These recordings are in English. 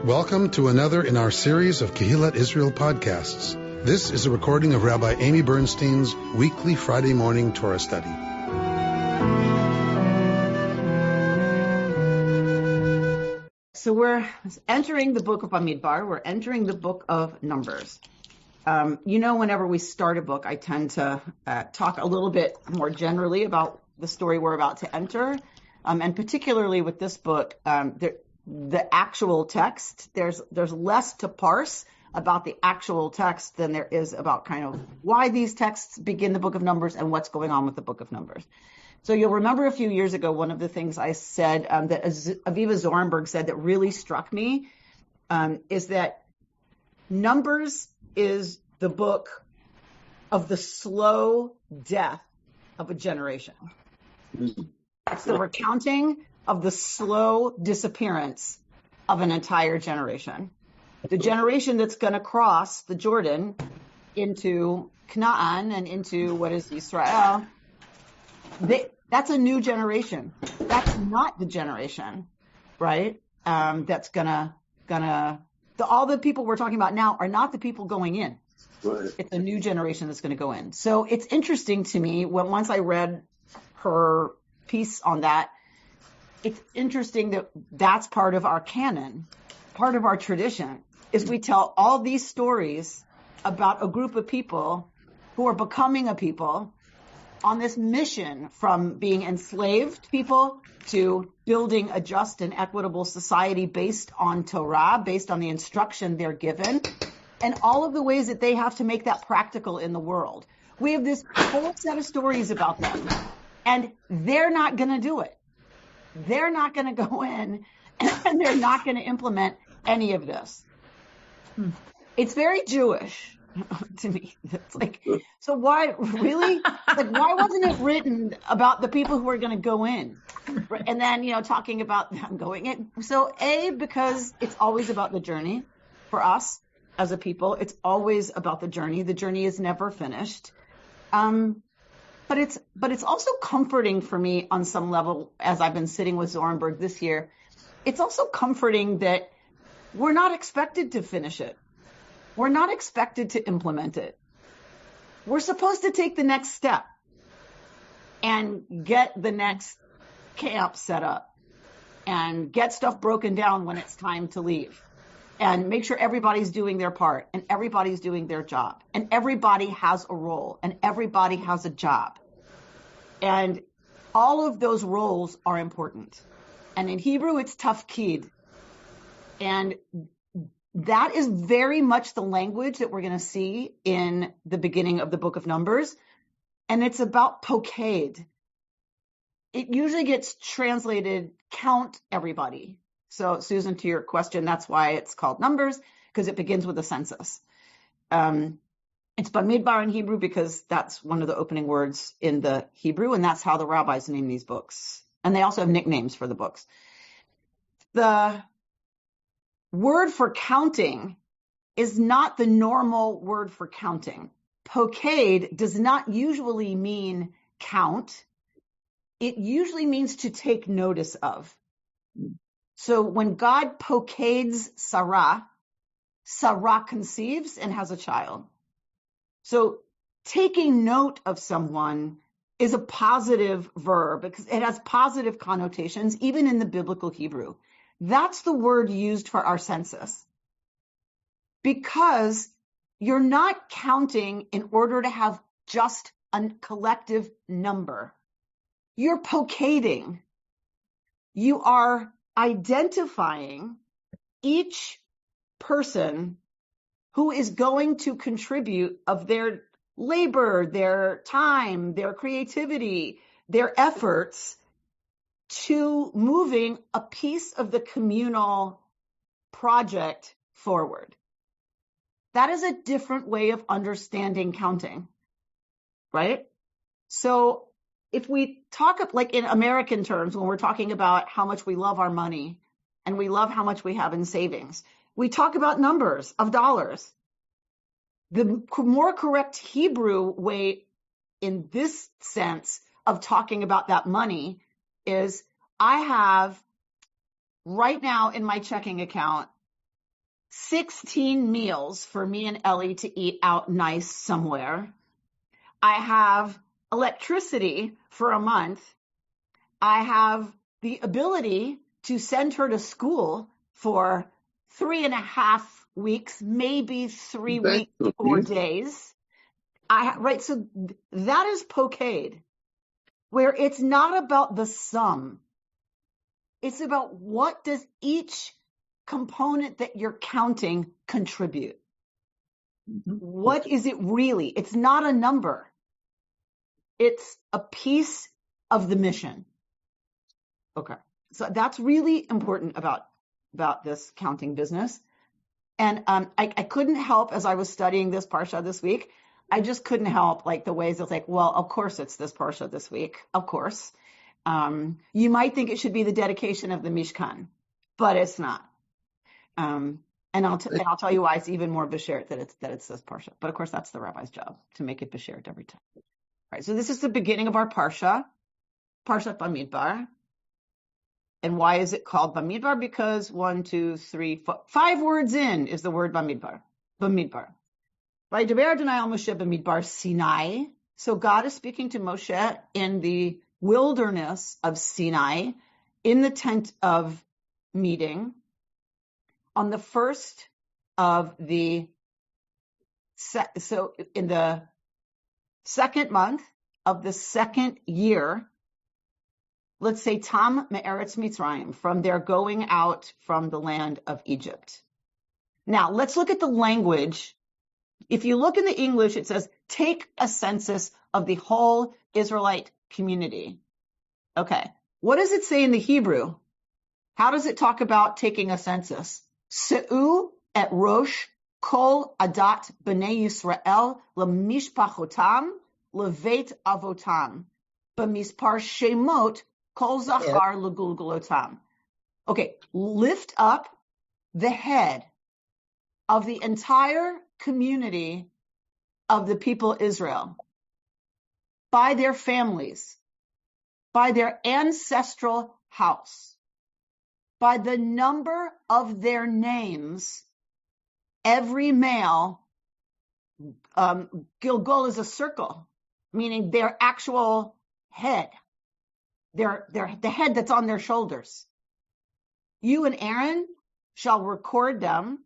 Welcome to another in our series of Kehillat Israel podcasts. This is a recording of Rabbi Amy Bernstein's weekly Friday morning Torah study. So we're entering the book of Bamidbar. We're entering the book of Numbers. Whenever we start a book, I tend to talk a little bit more generally about the story we're about to enter. And particularly with this book, the actual text, there's less to parse about the actual text than there is about kind of why these texts begin the book of Numbers and what's going on with the book of Numbers. So you'll remember a few years ago, one of the things I said that Aviva Zorenberg said that really struck me is that Numbers is the book of the slow death of a generation. It's the recounting of the slow disappearance of an entire generation. The generation that's going to cross the Jordan into Canaan and into what is Israel, that's a new generation. That's not the generation, right? That's gonna all the people we're talking about now are not the people going in. Right. It's a new generation that's going to go in. So it's interesting to me once I read her piece on that, it's interesting that that's part of our canon, part of our tradition, is we tell all these stories about a group of people who are becoming a people on this mission from being enslaved people to building a just and equitable society based on Torah, based on the instruction they're given, and all of the ways that they have to make that practical in the world. We have this whole set of stories about them, and they're not going to do it. They're not going to go in and they're not going to implement any of this. It's very Jewish to me. It's like, so why, really? Like, why wasn't it written about the people who are going to go in? And then, talking about them going in. So because it's always about the journey for us as a people. It's always about the journey. The journey is never finished. But it's also comforting for me on some level, as I've been sitting with Zorenberg this year. It's also comforting that we're not expected to finish it. We're not expected to implement it. We're supposed to take the next step and get the next camp set up and get stuff broken down when it's time to leave and make sure everybody's doing their part and everybody's doing their job and everybody has a role and everybody has a job. And all of those roles are important. And in Hebrew, it's tafkid. And that is very much the language that we're going to see in the beginning of the book of Numbers. And it's about poked. It usually gets translated count everybody. So Susan, to your question, that's why it's called Numbers, because it begins with a census. It's Bamidbar in Hebrew because that's one of the opening words in the Hebrew, and that's how the rabbis name these books. And they also have nicknames for the books. The word for counting is not the normal word for counting. Poked does not usually mean count. It usually means to take notice of. So when God pokeds Sarah, Sarah conceives and has a child. So taking note of someone is a positive verb because it has positive connotations, even in the biblical Hebrew. That's the word used for our census. Because you're not counting in order to have just a collective number. You're pokading. You are identifying each person who is going to contribute of their labor, their time, their creativity, their efforts to moving a piece of the communal project forward. That is a different way of understanding counting, right? So if we talk like in American terms, when we're talking about how much we love our money and we love how much we have in savings, we talk about numbers of dollars. The more correct Hebrew way in this sense of talking about that money is I have right now in my checking account 16 meals for me and Ellie to eat out nice somewhere. I have electricity for a month. I have the ability to send her to school for 3.5 weeks, maybe 3 weeks, 4 days. So that is Pocade, where it's not about the sum. It's about what does each component that you're counting contribute. What is it really? It's not a number. It's a piece of the mission. Okay. So that's really important about this counting business. And I couldn't help, as I was studying this parsha this week, I just couldn't help like the ways it's like, well, of course it's this parsha this week. Of course. You might think it should be the dedication of the Mishkan, but it's not. And I'll tell you why it's even more beshert that it's this parsha. But of course, that's the rabbi's job to make it beshert every time. All right. So this is the beginning of our parsha, Parshat Bamidbar. And why is it called Bamidbar? Because 1, 2, 3, 4, 5 words in is the word Bamidbar. Bamidbar. Vaydaber Adonai al Moshe Bamidbar Sinai. So God is speaking to Moshe in the wilderness of Sinai, in the tent of meeting, on the first of the in the second month of the second year. Let's say Tam Me'eretz Mitzrayim, from their going out from the land of Egypt. Now, let's look at the language. If you look in the English, it says, take a census of the whole Israelite community. Okay. What does it say in the Hebrew? How does it talk about taking a census? Se'u et rosh kol adat b'nei Yisrael lemishpachotam levet avotam b'mispar shemot kol zachar legulgulotam. Okay, lift up the head of the entire community of the people Israel by their families, by their ancestral house, by the number of their names. Every male, Gilgul is a circle, meaning their actual head. The head that's on their shoulders. You and Aaron shall record them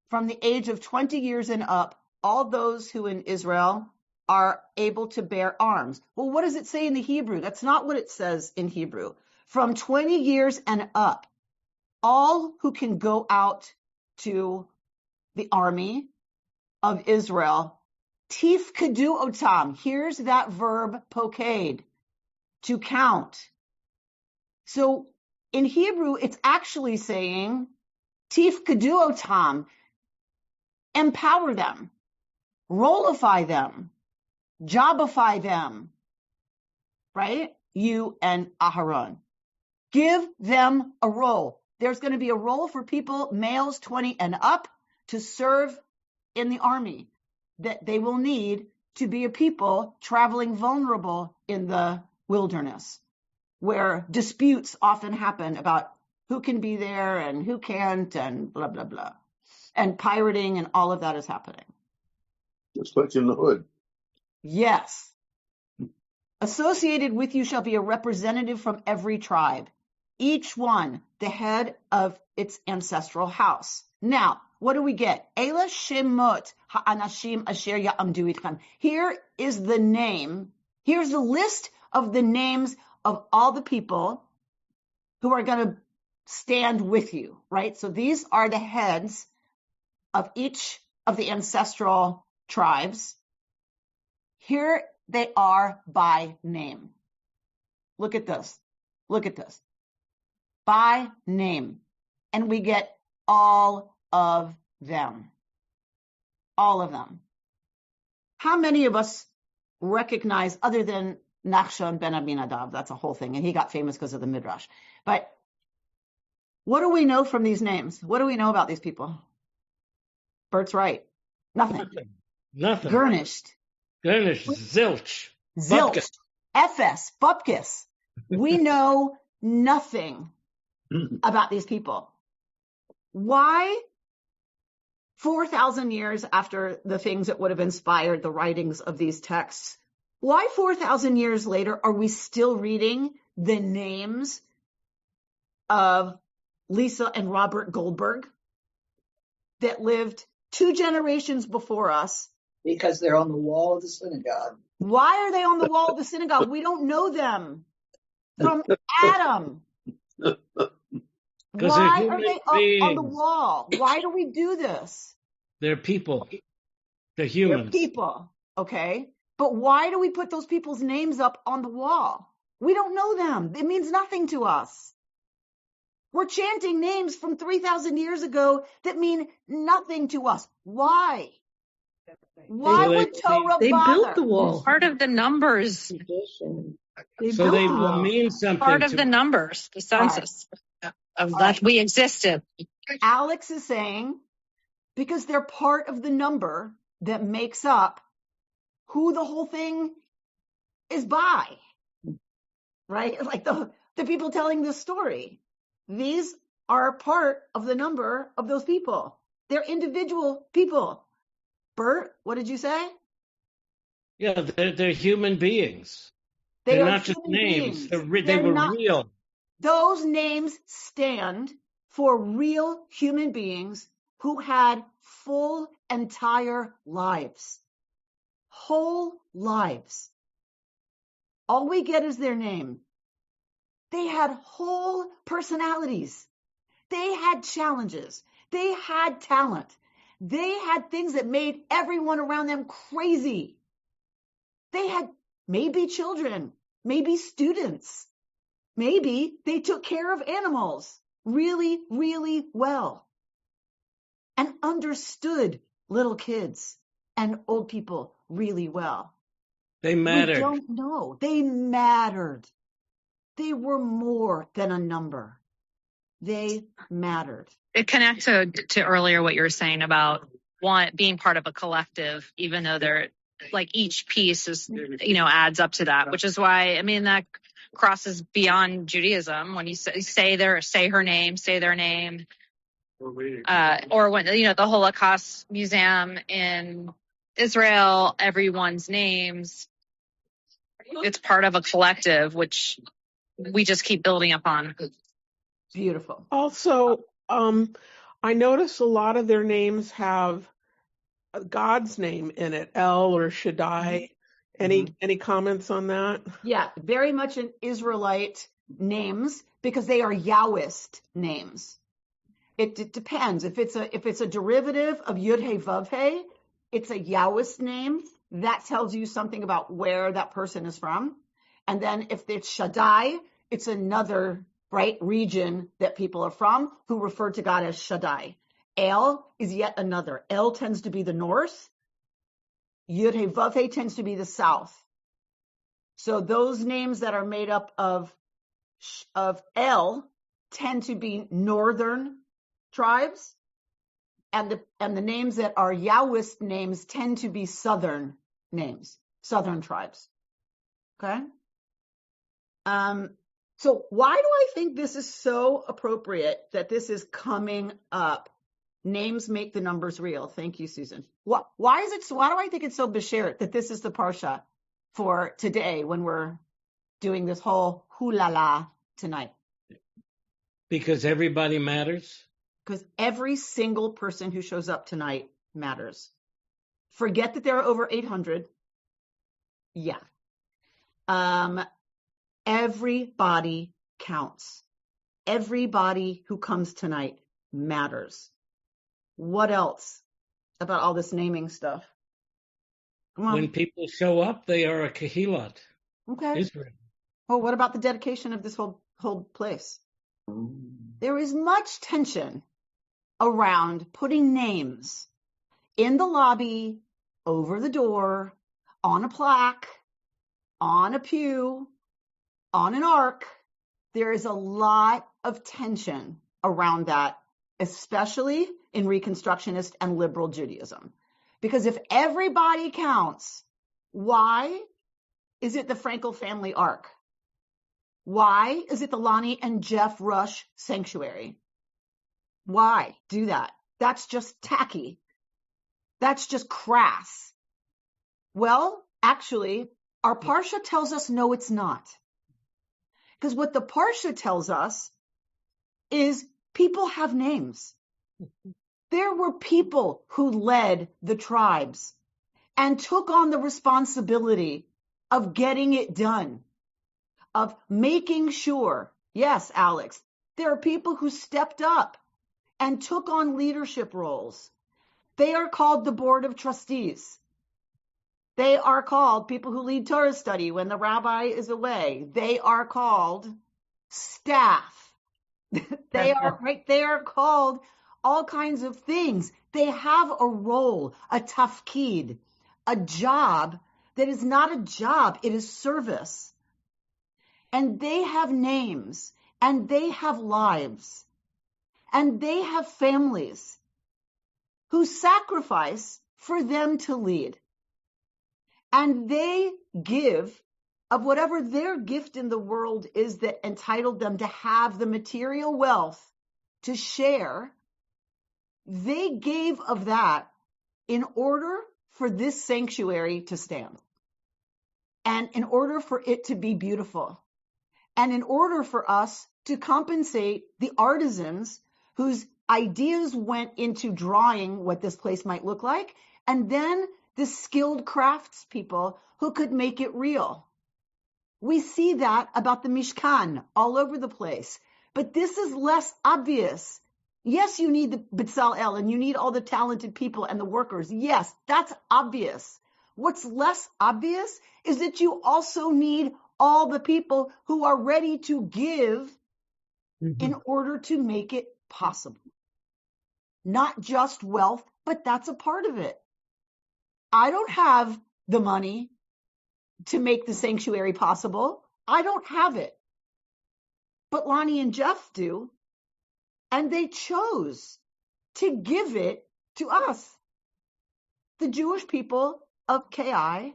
from the age of 20 years and up, all those who in Israel are able to bear arms. Well, what does it say in the Hebrew? That's not what it says in Hebrew. From 20 years and up, all who can go out to the army of Israel, tifkedu otam. Here's that verb, pokad, to count. So in Hebrew, it's actually saying, tifkedu otam, empower them, rollify them, jobify them, right? You and Aharon. Give them a role. There's going to be a role for people, males 20 and up, to serve in the army that they will need to be a people traveling vulnerable in the wilderness, where disputes often happen about who can be there and who can't and blah, blah, blah. And pirating and all of that is happening. Just like in the hood. Yes. Associated with you shall be a representative from every tribe, each one the head of its ancestral house. Now, what do we get? Ela shemot ha'anashim asher ya'amdu itchem. Here is the name. Here's the list of the names of all the people who are going to stand with you, right? So these are the heads of each of the ancestral tribes. Here they are by name. Look at this. Look at this. By name. And we get all of them. All of them. How many of us recognize, other than Nachshon ben Aminadav, that's a whole thing, and he got famous because of the Midrash. But what do we know from these names? What do we know about these people? Bert's right. Nothing. Nothing. Garnished. Zilch. Zilch. Efes. Bupkis. We know nothing about these people. Why 4,000 years after the things that would have inspired the writings of these texts, why 4,000 years later are we still reading the names of Lisa and Robert Goldberg that lived 2 generations before us? Because they're on the wall of the synagogue. Why are they on the wall of the synagogue? We don't know them from Adam. Why are they up on the wall? Why do we do this? They're people. They're humans. They're people, okay? But why do we put those people's names up on the wall? We don't know them. It means nothing to us. We're chanting names from 3,000 years ago that mean nothing to us. Why? Why would Torah They bother? built the wall. Part of the numbers. So they will mean something. Part of the numbers, the census of that we existed. Alex is saying because they're part of the number that makes up who the whole thing is by, right? Like the people telling this story. These are part of the number of those people. They're individual people. Bert, what did you say? Yeah, they're human beings. They're not just names. They were real. Those names stand for real human beings who had full, entire lives. Whole lives. All we get is their name. They had whole personalities. They had challenges. They had talent. They had things that made everyone around them crazy. They had maybe children, maybe students. Maybe they took care of animals really, really well and understood little kids and old people really well. They mattered. We don't know. They mattered. They were more than a number. They mattered. It connects to earlier what you were saying about being part of a collective, even though they're like each piece is, adds up to that, which is why, that crosses beyond Judaism. When you say her name, say their name, or when, the Holocaust Museum in Israel, everyone's names, it's part of a collective, which we just keep building upon. Beautiful. Also, I notice a lot of their names have God's name in it, El or Shaddai. Any comments on that? Yeah, very much an Israelite names because they are Yahwist names. It depends. If it's a derivative of Yud He Vav He, it's a Yahwist name. That tells you something about where that person is from. And then if it's Shaddai, it's another region that people are from who refer to God as Shaddai. El is yet another. El tends to be the north. Yud He Vav He tends to be the south. So those names that are made up of El tend to be northern tribes, and the names that are Yahwist names tend to be southern names, southern tribes. Okay? So why do I think this is so appropriate that this is coming up? Names make the numbers real. Thank you, Susan. Why do I think it's so beshert that this is the parsha for today when we're doing this whole hulala tonight? Because everybody matters? Because every single person who shows up tonight matters. Forget that there are over 800. Yeah. Everybody counts. Everybody who comes tonight matters. What else about all this naming stuff? Come on. When people show up, they are a Kehillat. Okay. Israel. Well, what about the dedication of this whole place? There is much tension around putting names in the lobby, over the door, on a plaque, on a pew, on an ark. There is a lot of tension around that, especially in Reconstructionist and liberal Judaism. Because if everybody counts, why is it the Frankel family ark? Why is it the Lonnie and Jeff Rush sanctuary? Why do that? That's just tacky. That's just crass. Well, actually, our Parsha tells us no, it's not. Because what the Parsha tells us is people have names. There were people who led the tribes and took on the responsibility of getting it done, of making sure. Yes, Alex, there are people who stepped up and took on leadership roles. They are called the Board of Trustees. They are called people who lead Torah study when the rabbi is away. They are called staff. They are called all kinds of things. They have a role, a tafkid, a job that is not a job, it is service. And they have names, and they have lives, and they have families who sacrifice for them to lead. And they give of whatever their gift in the world is that entitled them to have the material wealth to share. They gave of that in order for this sanctuary to stand, and in order for it to be beautiful, and in order for us to compensate the artisans whose ideas went into drawing what this place might look like, and then the skilled craftspeople who could make it real. We see that about the Mishkan all over the place, but this is less obvious. Yes, you need the B'Tzalel and you need all the talented people and the workers. Yes, that's obvious. What's less obvious is that you also need all the people who are ready to give in order to make it possible. Not just wealth, but that's a part of it. I don't have the money to make the sanctuary possible. I don't have it. But Lonnie and Jeff do. And they chose to give it to us, the Jewish people of KI,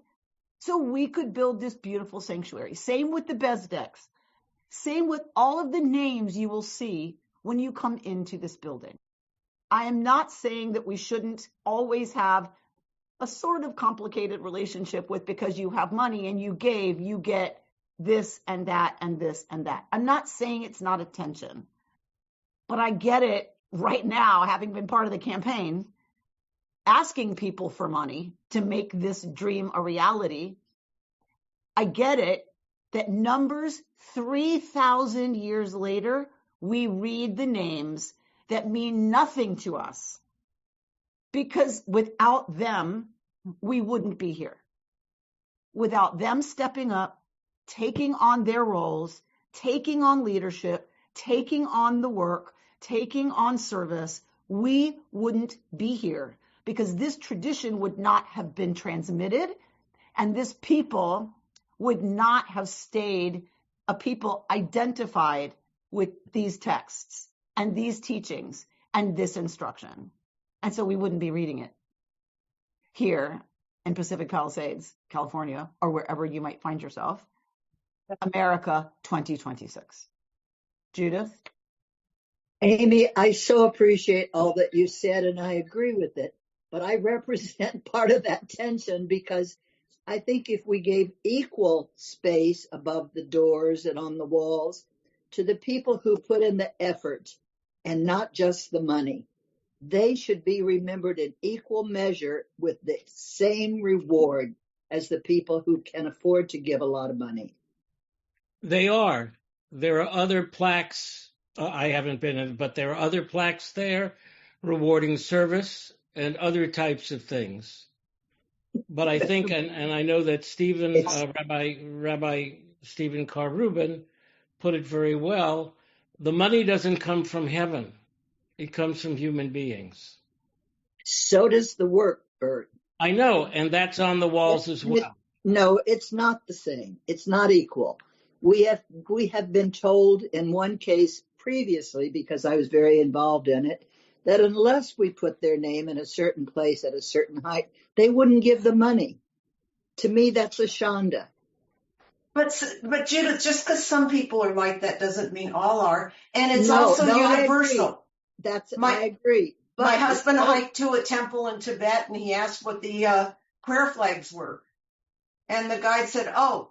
so we could build this beautiful sanctuary. Same with the Bezdeks. Same with all of the names you will see when you come into this building. I am not saying that we shouldn't always have a sort of complicated relationship with, because you have money and you gave, you get this and that and this and that. I'm not saying it's not a tension, but I get it right now, having been part of the campaign, asking people for money to make this dream a reality. I get it that Numbers 3,000 years later, we read the names that mean nothing to us, because without them, we wouldn't be here. Without them stepping up, taking on their roles, taking on leadership, taking on the work, taking on service, we wouldn't be here, because this tradition would not have been transmitted, and this people would not have stayed a people identified with these texts and these teachings and this instruction. And so we wouldn't be reading it here in Pacific Palisades, California, or wherever you might find yourself. America 2026. Judith? Amy, I so appreciate all that you said, and I agree with it. But I represent part of that tension, because I think if we gave equal space above the doors and on the walls to the people who put in the effort and not just the money, they should be remembered in equal measure with the same reward as the people who can afford to give a lot of money. They are. There are other plaques. I haven't been in, but there are other plaques there rewarding service and other types of things. But I think, and I know that Rabbi Stephen Carr Rubin put it very well, the money doesn't come from heaven. It comes from human beings. So does the work, Bert. I know, and that's on the walls as well. No, it's not the same. It's not equal. We have been told in one case previously, because I was very involved in it, that unless we put their name in a certain place at a certain height, they wouldn't give the money. To me, that's a shanda. But Judith, just because some people are like that doesn't mean all are, and it's also universal. I agree. My husband hiked to a temple in Tibet, and he asked what the prayer flags were. And the guide said, oh,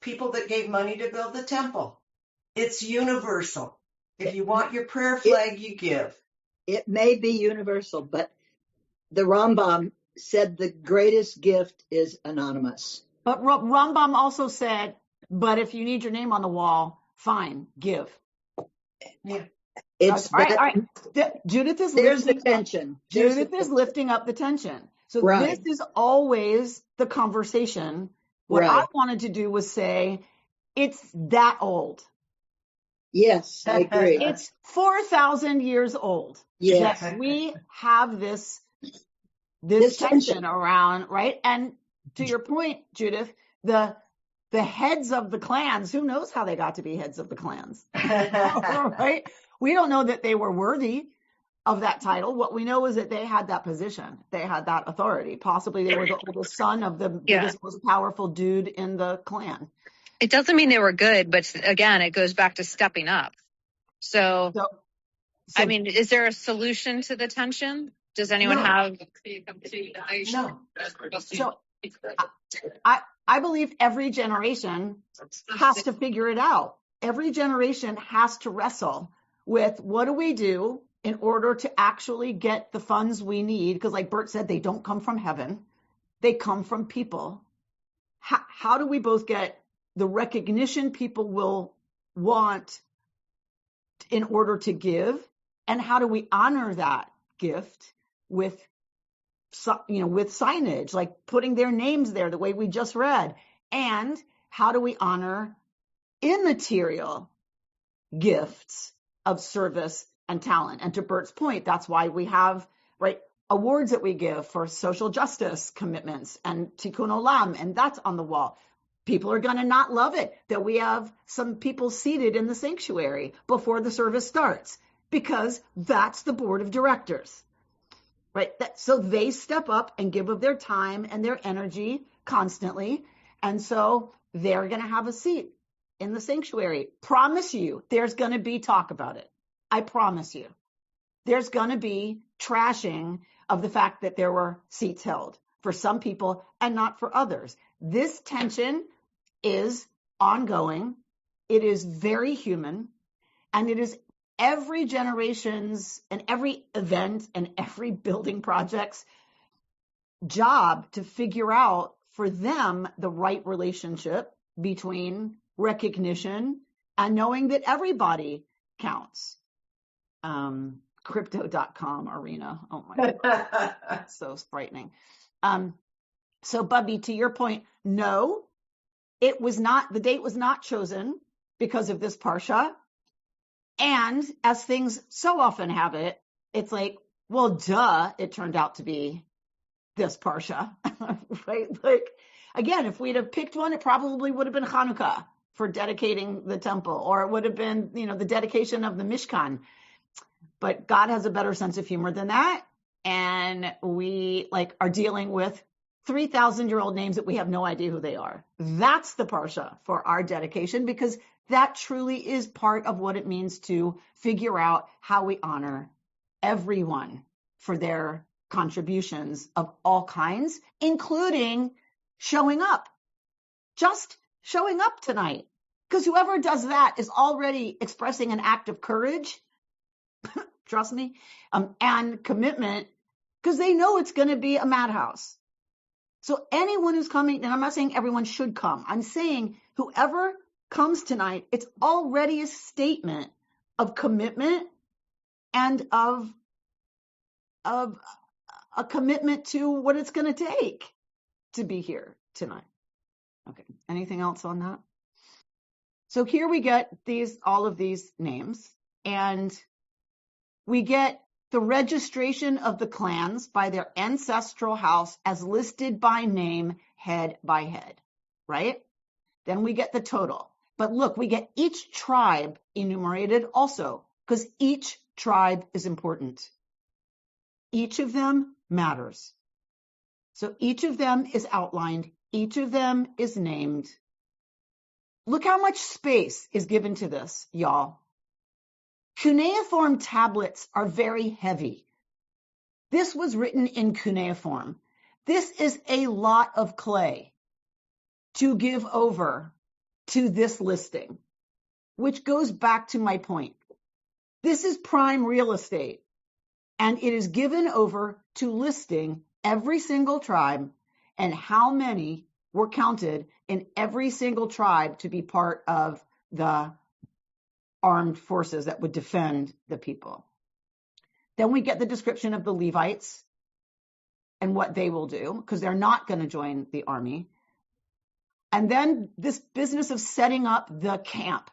people that gave money to build the temple. It's universal. If you want your prayer flag, you give. It may be universal, but the Rambam said the greatest gift is anonymous. But Rambam also said, but if you need your name on the wall, fine, give. Yeah. It's all right. Judith is there's the lifting tension. Judith is lifting up the tension. So Right. this is always the conversation. What I Right. wanted to do was say, it's that old. Yes, I agree. It's 4,000 years old. Yes. That we have this This tension around, right? And to your point, Judith, the heads of the clans, who knows how they got to be heads of the clans, right? We don't know that they were worthy of that title. What we know is that they had that position. They had that authority. Possibly they were the oldest son of the biggest, most powerful dude in the clan. It doesn't mean they were good, but again, it goes back to stepping up. So I mean, is there a solution to the tension? Does anyone have? No. So I believe every generation has to figure it out. Every generation has to wrestle with what do we do in order to actually get the funds we need? Because like Bert said, they don't come from heaven. They come from people. How do we both get the recognition people will want in order to give? And how do we honor that gift with signage, like putting their names there the way we just read? And how do we honor immaterial gifts of service and talent? And to Bert's point, that's why we have, right, awards that we give for social justice commitments and tikkun olam, and that's on the wall. People are going to not love it that we have some people seated in the sanctuary before the service starts, because that's the board of directors, right? So they step up and give of their time and their energy constantly. And so they're going to have a seat in the sanctuary. Promise you, there's going to be talk about it. I promise you. There's going to be trashing of the fact that there were seats held for some people and not for others. This tension is ongoing. It is very human, and it is every generation's and every event and every building project's job to figure out for them the right relationship between recognition and knowing that everybody counts. Crypto.com arena. Oh my God. So frightening. So Bubby, to your point, no, it was not, the date was not chosen because of this Parsha. And as things so often have it, it's like, well, duh, it turned out to be this Parsha, right? Like, again, if we'd have picked one, it probably would have been Hanukkah for dedicating the temple, or it would have been, the dedication of the Mishkan. But God has a better sense of humor than that. And we are dealing with 3,000-year-old names that we have no idea who they are. That's the Parsha for our dedication, because that truly is part of what it means to figure out how we honor everyone for their contributions of all kinds, including showing up. Just showing up tonight. Because whoever does that is already expressing an act of courage, trust me, and commitment, because they know it's going to be a madhouse. So anyone who's coming, and I'm not saying everyone should come, I'm saying whoever comes tonight, it's already a statement of commitment and of a commitment to what it's going to take to be here tonight. Okay. Anything else on that? So here we get all of these names, and we get the registration of the clans by their ancestral house as listed by name, head by head, right? Then we get the total. But look, we get each tribe enumerated also, because each tribe is important. Each of them matters. So each of them is outlined. Each of them is named. Look how much space is given to this, y'all. Cuneiform tablets are very heavy. This was written in cuneiform. This is a lot of clay to give over to this listing, which goes back to my point. This is prime real estate, and it is given over to listing every single tribe and how many were counted in every single tribe to be part of the armed forces that would defend the people. Then we get the description of the Levites and what they will do, because they're not going to join the army. And then this business of setting up the camp,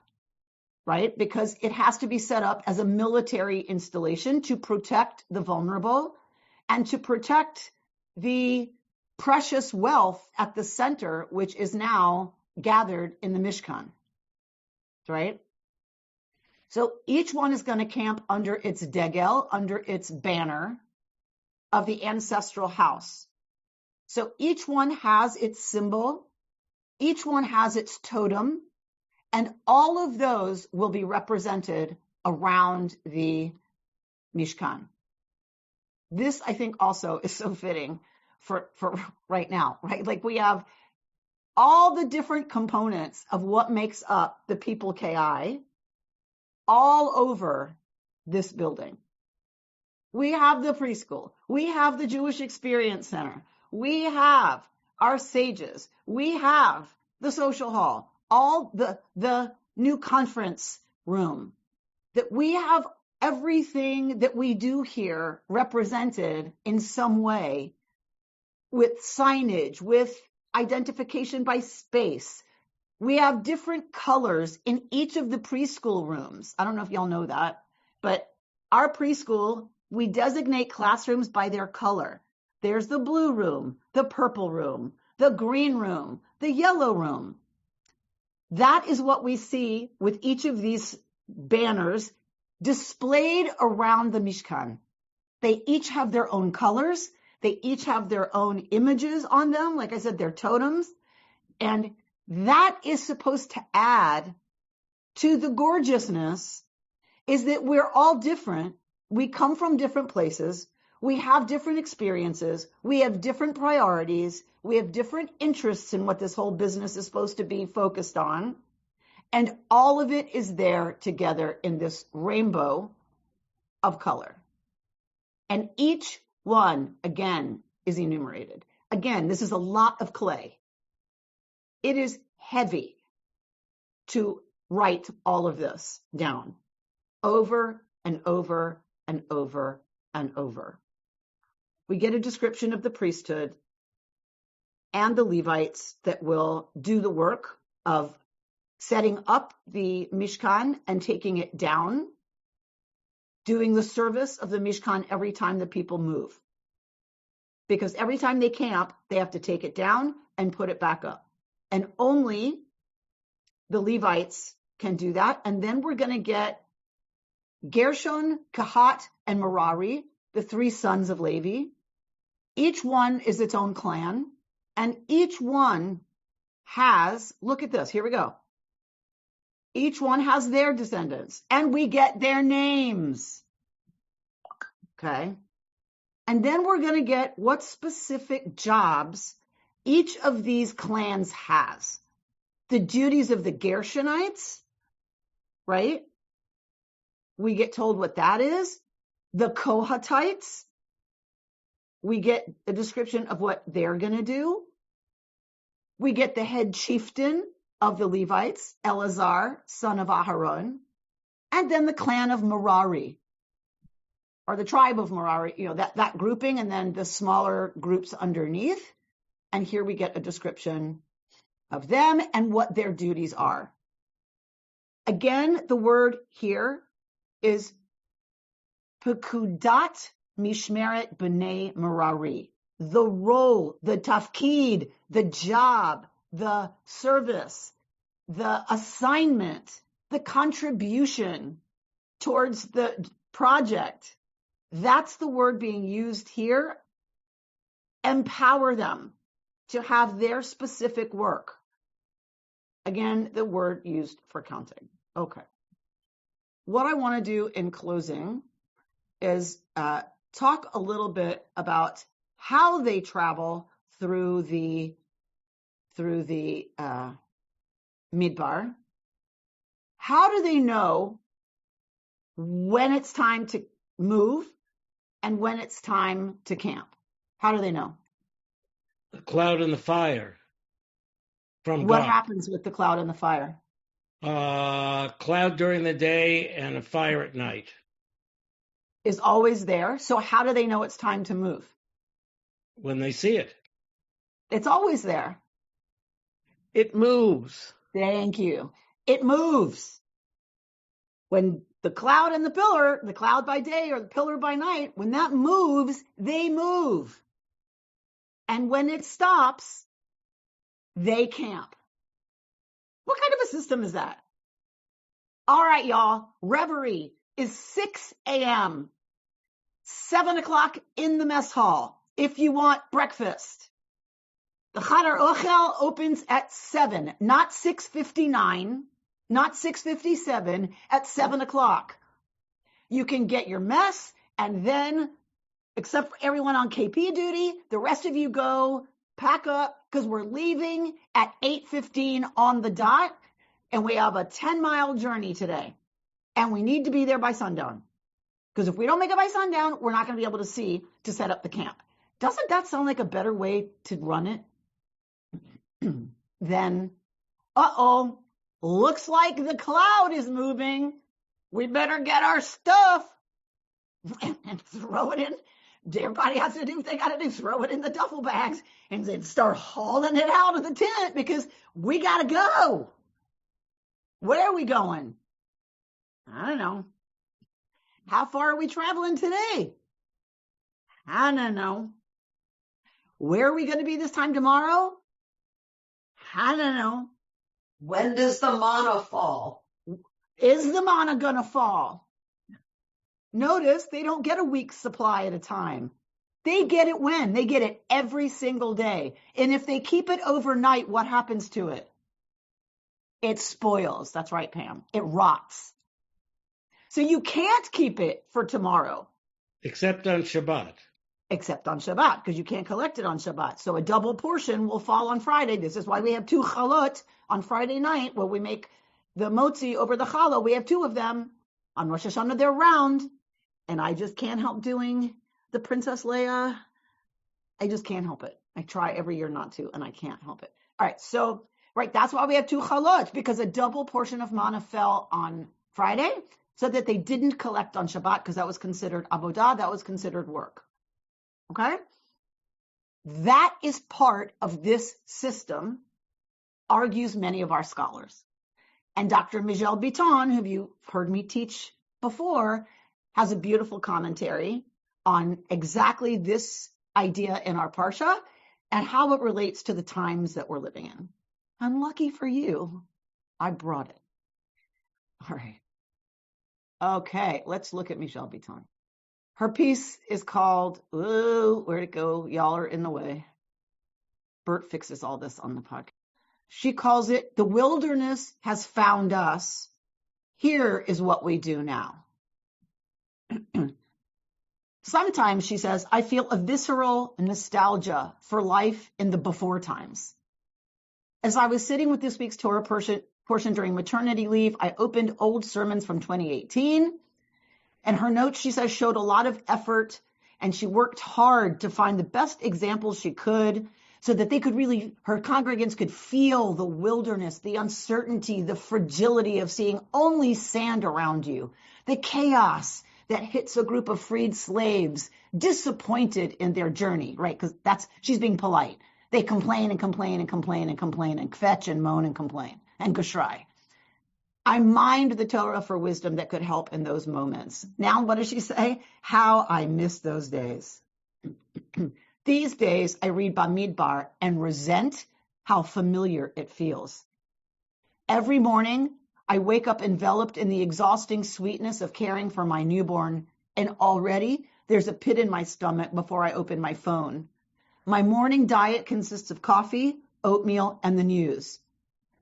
right? Because it has to be set up as a military installation to protect the vulnerable and to protect the precious wealth at the center, which is now gathered in the Mishkan, right? So each one is going to camp under its degel, under its banner of the ancestral house. So each one has its symbol, each one has its totem, and all of those will be represented around the Mishkan. This, I think, also is so fitting for right now, right? Like we have all the different components of what makes up the People KI all over this building. We have the preschool. We have the Jewish Experience Center. We have our sages. We have the social hall, all the new conference room. That we have everything that we do here represented in some way, with signage, with identification by space. We have different colors in each of the preschool rooms. I don't know if y'all know that, but our preschool, we designate classrooms by their color. There's the blue room, the purple room, the green room, the yellow room. That is what we see with each of these banners displayed around the Mishkan. They each have their own colors. They each have their own images on them. Like I said, they're totems. And that is supposed to add to the gorgeousness, is that we're all different. We come from different places. We have different experiences. We have different priorities. We have different interests in what this whole business is supposed to be focused on. And all of it is there together in this rainbow of color. And each one, again, is enumerated. Again, this is a lot of clay. It is heavy to write all of this down over and over and over and over. We get a description of the priesthood and the Levites that will do the work of setting up the Mishkan and taking it down, doing the service of the Mishkan every time the people move. Because every time they camp, they have to take it down and put it back up. And only the Levites can do that. And then we're going to get Gershon, Kahat, and Merari, the three sons of Levi. Each one is its own clan. And each one has, look at this, here we go. Each one has their descendants. And we get their names. Okay. And then we're going to get what specific jobs each of these clans has. The duties of the Gershonites, right? We get told what that is. The Kohatites, we get a description of what they're going to do. We get the head chieftain of the Levites, Eleazar, son of Aharon, and then the clan of Merari, or the tribe of Merari, that grouping, and then the smaller groups underneath. And here we get a description of them and what their duties are. Again, the word here is Pekudat Mishmeret B'nai Merari. The role, the tafkid, the job, the service, the assignment, the contribution towards the project. That's the word being used here. Empower them to have their specific work. Again, the word used for counting. Okay. What I want to do in closing is talk a little bit about how they travel through the Midbar. How do they know when it's time to move and when it's time to camp? How do they know? The cloud and the fire from What God. happens with the cloud and the fire? Cloud during the day and a fire at night. Is always there. So how do they know it's time to move? When they see it. It's always there. It moves. Thank you. It moves. When the cloud and the pillar, the cloud by day or the pillar by night, when that moves, they move. And when it stops, they camp. What kind of a system is that? All right, y'all. Reverie is 6 a.m., 7 o'clock in the mess hall if you want breakfast. The Chadar Ochel opens at 7, not 6:59, not 6:57, at 7 o'clock. You can get your mess, and then, except for everyone on KP duty, the rest of you go pack up, because we're leaving at 8:15 on the dot, and we have a 10-mile journey today, and we need to be there by sundown. Because if we don't make it by sundown, we're not going to be able to set up the camp. Doesn't that sound like a better way to run it? Then, looks like the cloud is moving. We better get our stuff and throw it in. Everybody has to do what they got to do. Throw it in the duffel bags and then start hauling it out of the tent because we got to go. Where are we going? I don't know. How far are we traveling today? I don't know. Where are we going to be this time tomorrow? I don't know. When does the manna fall? Is the manna going to fall? Notice they don't get a week's supply at a time. They get it when? They get it every single day. And if they keep it overnight, what happens to it? It spoils. That's right, Pam. It rots. So you can't keep it for tomorrow. Except on Shabbat. Except on Shabbat, because you can't collect it on Shabbat. So a double portion will fall on Friday. This is why we have 2 chalot on Friday night, where we make the motzi over the challah. We have 2 of them. On Rosh Hashanah, they're round. And I just can't help doing the Princess Leia. I just can't help it. I try every year not to, and I can't help it. All right, so, that's why we have 2 chalot, because a double portion of manna fell on Friday, so that they didn't collect on Shabbat, because that was considered avodah, that was considered work. Okay? That is part of this system, argues many of our scholars. And Dr. Michelle Biton, who you've heard me teach before, has a beautiful commentary on exactly this idea in our parsha and how it relates to the times that we're living in. And lucky for you, I brought it. All right. Okay, let's look at Michelle Biton. Her piece is called, where'd it go? Y'all are in the way. Bert fixes all this on the podcast. She calls it, "The Wilderness Has Found Us. Here is what we do now." Sometimes, she says, I feel a visceral nostalgia for life in the before times. As I was sitting with this week's Torah portion during maternity leave, I opened old sermons from 2018. And her notes, she says, showed a lot of effort, and she worked hard to find the best examples she could so that they could her congregants could feel the wilderness, the uncertainty, the fragility of seeing only sand around you, the chaos that hits a group of freed slaves disappointed in their journey, right? Because she's being polite. They complain and complain and complain and complain and kvetch and moan and complain and geshrai. I mined the Torah for wisdom that could help in those moments. Now, what does she say? How I miss those days. These days, I read Bamidbar and resent how familiar it feels. Every morning, I wake up enveloped in the exhausting sweetness of caring for my newborn, and already there's a pit in my stomach before I open my phone. My morning diet consists of coffee, oatmeal, and the news.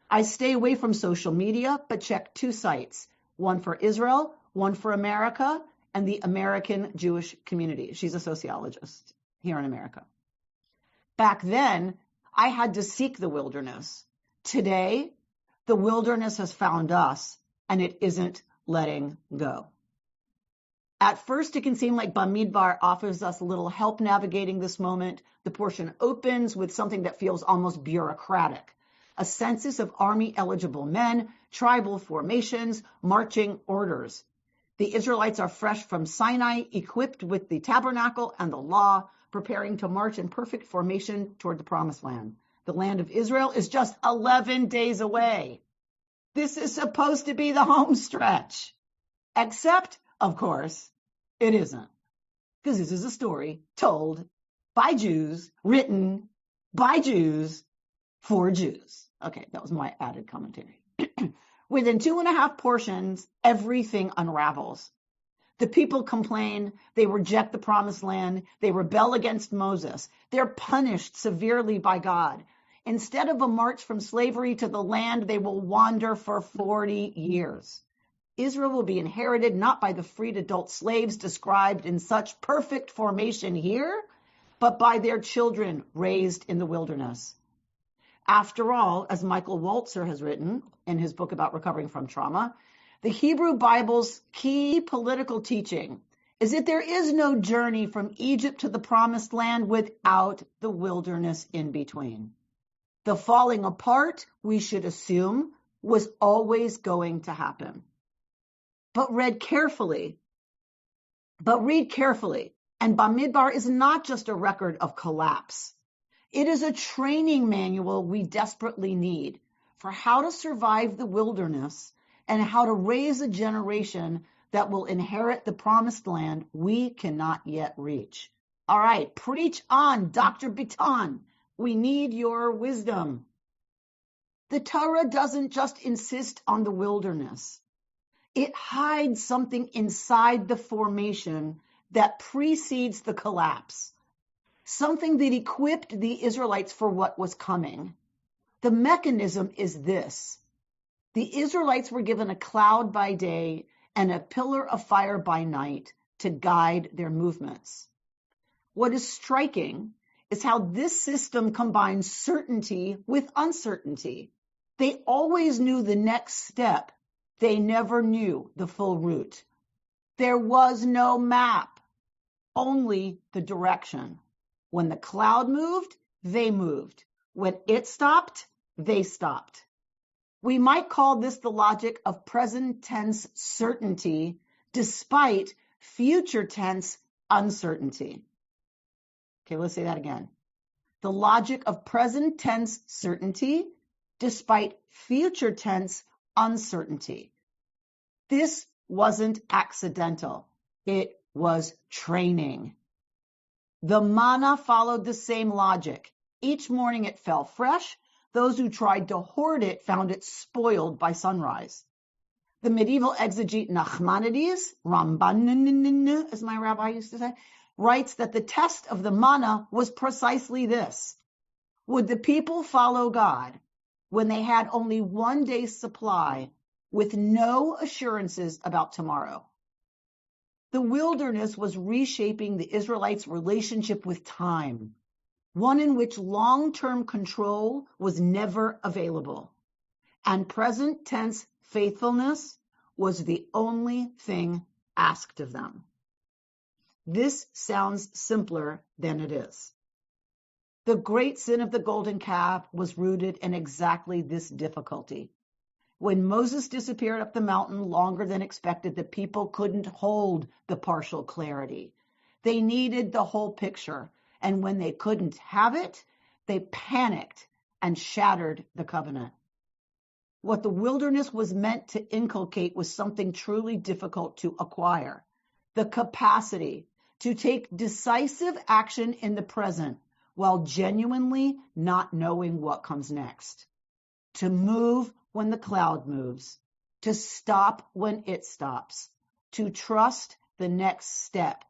I stay away from social media, but check 2 sites, one for Israel, one for America, and the American Jewish community. She's a sociologist here in America. Back then, I had to seek the wilderness. Today, the wilderness has found us, and it isn't letting go. At first, it can seem like Bamidbar offers us a little help navigating this moment. The portion opens with something that feels almost bureaucratic. A census of army-eligible men, tribal formations, marching orders. The Israelites are fresh from Sinai, equipped with the tabernacle and the law, preparing to march in perfect formation toward the promised land. The land of Israel is just 11 days away. This is supposed to be the home stretch. Except, of course, it isn't. Because this is a story told by Jews, written by Jews, for Jews. Okay, that was my added commentary. Within 2.5 portions, everything unravels. The people complain, they reject the promised land, they rebel against Moses. They're punished severely by God. Instead of a march from slavery to the land, they will wander for 40 years. Israel will be inherited not by the freed adult slaves described in such perfect formation here, but by their children raised in the wilderness. After all, as Michael Walzer has written in his book about recovering from trauma, the Hebrew Bible's key political teaching is that there is no journey from Egypt to the promised land without the wilderness in between. The falling apart, we should assume, was always going to happen. But read carefully, and Bamidbar is not just a record of collapse. It is a training manual we desperately need for how to survive the wilderness and how to raise a generation that will inherit the promised land we cannot yet reach. All right, preach on, Dr. Bitan. We need your wisdom. The Torah doesn't just insist on the wilderness. It hides something inside the formation that precedes the collapse, something that equipped the Israelites for what was coming. The mechanism is this. The Israelites were given a cloud by day and a pillar of fire by night to guide their movements. What is striking is how this system combines certainty with uncertainty. They always knew the next step. They never knew the full route. There was no map, only the direction. When the cloud moved, they moved. When it stopped, they stopped. We might call this the logic of present tense certainty despite future tense uncertainty. Okay, let's say that again. The logic of present tense certainty despite future tense uncertainty. This wasn't accidental. It was training. The manna followed the same logic. Each morning it fell fresh. Those who tried to hoard it found it spoiled by sunrise. The medieval exegete Nachmanides, Ramban, as my rabbi used to say, writes that the test of the manna was precisely this. Would the people follow God when they had only one day's supply with no assurances about tomorrow? The wilderness was reshaping the Israelites' relationship with time, one in which long-term control was never available, and present tense faithfulness was the only thing asked of them. This sounds simpler than it is. The great sin of the golden calf was rooted in exactly this difficulty. When Moses disappeared up the mountain longer than expected, the people couldn't hold the partial clarity. They needed the whole picture. And when they couldn't have it, they panicked and shattered the covenant. What the wilderness was meant to inculcate was something truly difficult to acquire. The capacity to take decisive action in the present while genuinely not knowing what comes next. To move when the cloud moves. To stop when it stops. To trust the next step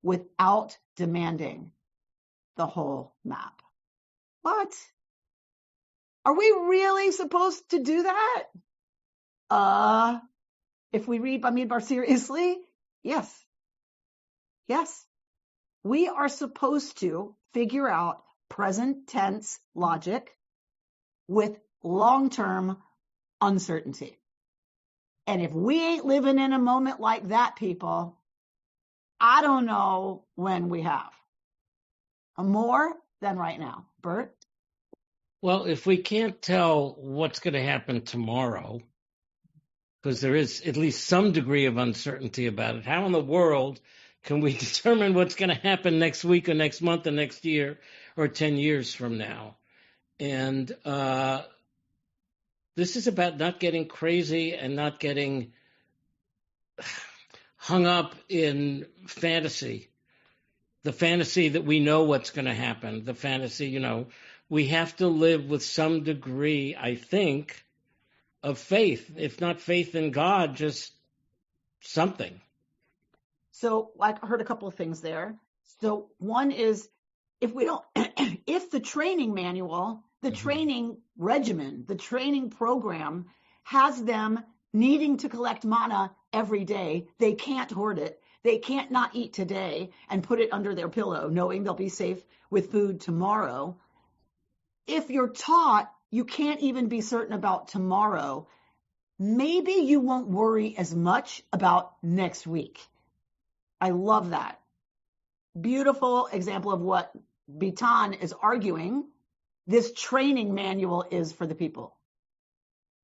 without demanding the whole map. What? Are we really supposed to do that? If we read Bamidbar seriously, yes, Yes. We are supposed to figure out present tense logic with long-term uncertainty. And if we ain't living in a moment like that, people, I don't know when we have. More than right now. Bert? Well, if we can't tell what's going to happen tomorrow, because there is at least some degree of uncertainty about it, how in the world can we determine what's going to happen next week or next month or next year or 10 years from now? And this is about not getting crazy and not getting hung up in fantasy. The fantasy that we know what's going to happen. The fantasy, we have to live with some degree, I think, of faith. If not faith in God, just something. So I heard a couple of things there. So one is, if the training manual, the training regimen, the training program has them needing to collect manna every day, they can't hoard it. They can't not eat today and put it under their pillow, knowing they'll be safe with food tomorrow. If you're taught you can't even be certain about tomorrow, maybe you won't worry as much about next week. I love that. Beautiful example of what Bitan is arguing this training manual is for the people.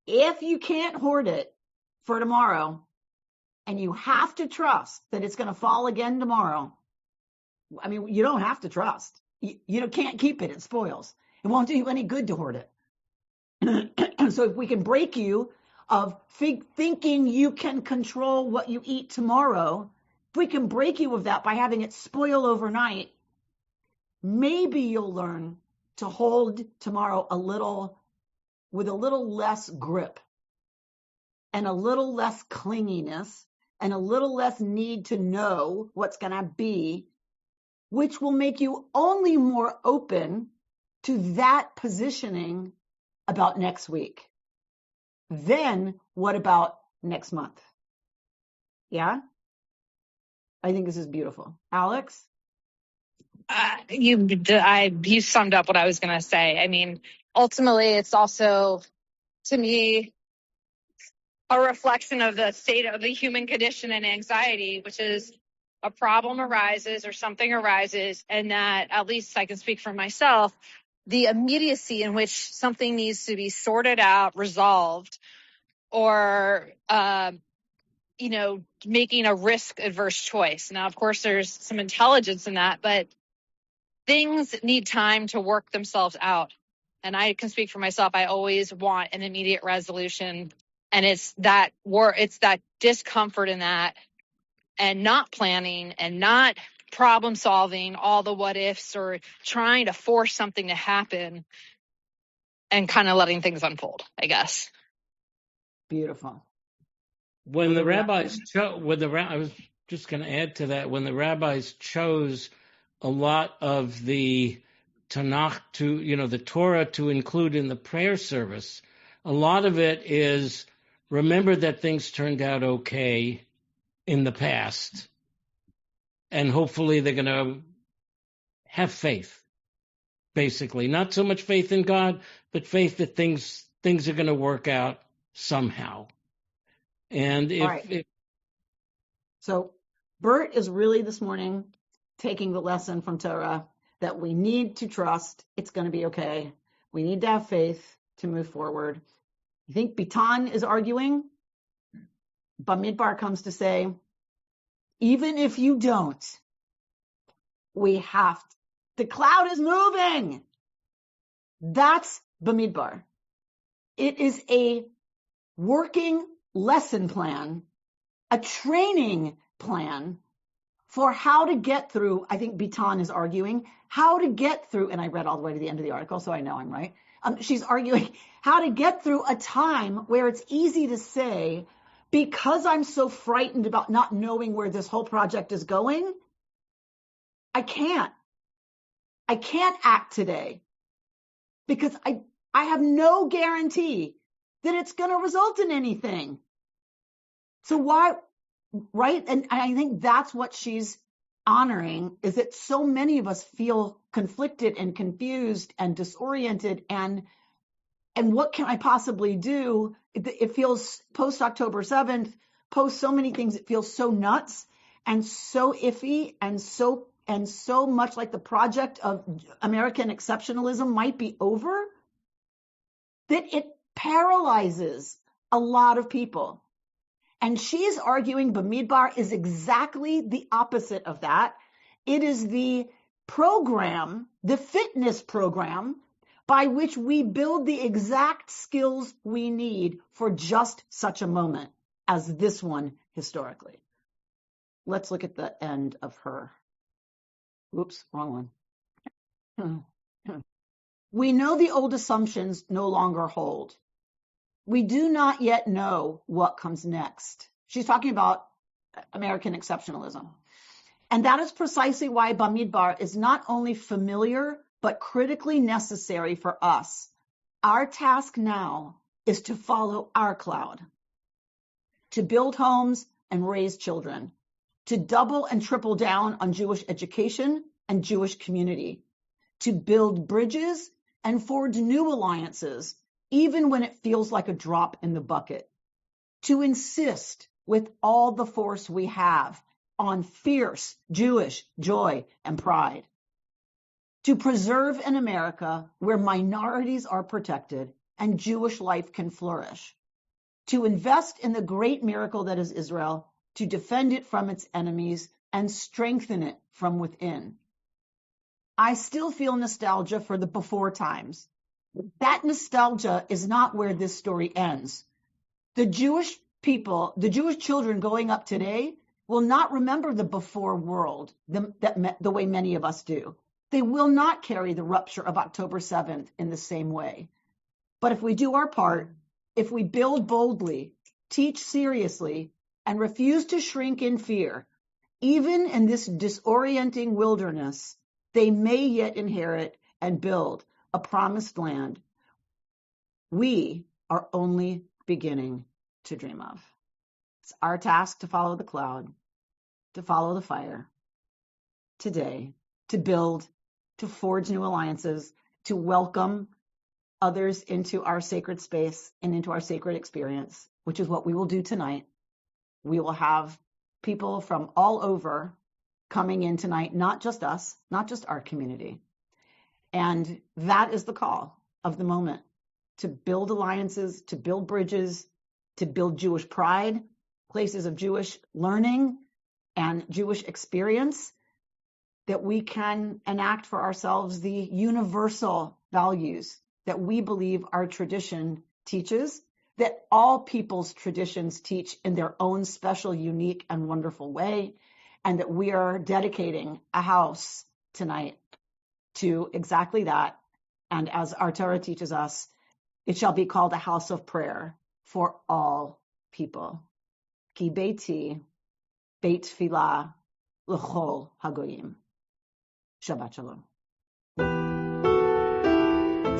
If you can't hoard it for tomorrow and you have to trust that it's going to fall again tomorrow, I mean, you don't have to trust. You can't keep it. It spoils. It won't do you any good to hoard it. So if we can break you of thinking you can control what you eat tomorrow, if we can break you of that by having it spoil overnight, maybe you'll learn to hold tomorrow with a little less grip and a little less clinginess and a little less need to know what's going to be, which will make you only more open to that positioning about next week. Then what about next month? Yeah? I think this is beautiful. Alex? You summed up what I was going to say. I mean, ultimately, it's also, to me, a reflection of the state of the human condition and anxiety, which is a problem arises or something arises, and that, at least I can speak for myself, the immediacy in which something needs to be sorted out, resolved, or making a risk-averse choice. Now, of course, there's some intelligence in that, but things need time to work themselves out. And I can speak for myself. I always want an immediate resolution. And it's that discomfort in that, and not planning and not problem solving all the what ifs or trying to force something to happen and kind of letting things unfold, I guess. Beautiful. When the rabbis I was just going to add to that, when the rabbis chose a lot of the Tanakh the Torah to include in the prayer service, a lot of it is remember that things turned out okay in the past, and hopefully they're going to have faith, basically. Not so much faith in God, but faith that things are going to work out somehow. And So Bert is really this morning taking the lesson from Torah that we need to trust it's going to be okay. We need to have faith to move forward. I think Bitan is arguing. Bamidbar comes to say, even if you don't, we have to. The cloud is moving. That's Bamidbar. It is a working lesson plan, a training plan for how to get through. I think Bitan is arguing how to get through, and I read all the way to the end of the article, so I know I'm right. She's arguing how to get through a time where it's easy to say, because I'm so frightened about not knowing where this whole project is going, I can't act today because I have no guarantee that it's going to result in anything. So why, right? And I think that's what she's honoring is that so many of us feel conflicted and confused and disoriented and what can I possibly do? It feels post October 7th, post so many things, it feels so nuts and so iffy and so much like the project of American exceptionalism might be over, that it paralyzes a lot of people. And she's arguing Bamidbar is exactly the opposite of that. It is the program, the fitness program, by which we build the exact skills we need for just such a moment as this one historically. Let's look at the end of her. Oops, wrong one. We know the old assumptions no longer hold. We do not yet know what comes next. She's talking about American exceptionalism. And that is precisely why Bamidbar is not only familiar, but critically necessary for us. Our task now is to follow our cloud, to build homes and raise children, to double and triple down on Jewish education and Jewish community, to build bridges and forge new alliances, even when it feels like a drop in the bucket, to insist with all the force we have on fierce Jewish joy and pride, to preserve an America where minorities are protected and Jewish life can flourish, to invest in the great miracle that is Israel, to defend it from its enemies and strengthen it from within. I still feel nostalgia for the before times. That nostalgia is not where this story ends. The Jewish people, the Jewish children growing up today will not remember the before world the way many of us do. They will not carry the rupture of October 7th in the same way. But if we do our part, if we build boldly, teach seriously, and refuse to shrink in fear, even in this disorienting wilderness, they may yet inherit and build a promised land we are only beginning to dream of. It's our task to follow the cloud, to follow the fire, today, to build, to forge new alliances, to welcome others into our sacred space and into our sacred experience, which is what we will do tonight. We will have people from all over coming in tonight, not just us, not just our community. And that is the call of the moment, to build alliances, to build bridges, to build Jewish pride, places of Jewish learning and Jewish experience, that we can enact for ourselves the universal values that we believe our tradition teaches, that all people's traditions teach in their own special, unique, and wonderful way, and that we are dedicating a house tonight to exactly that. And as our Torah teaches us, it shall be called a house of prayer for all people. Ki beiti, beit tfilah, l'chol hagoyim. Shabbat shalom.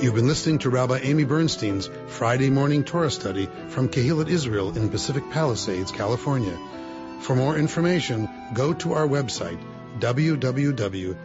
You've been listening to Rabbi Amy Bernstein's Friday morning Torah study from Kehillat Israel in Pacific Palisades, California. For more information, go to our website, www.ourki.org.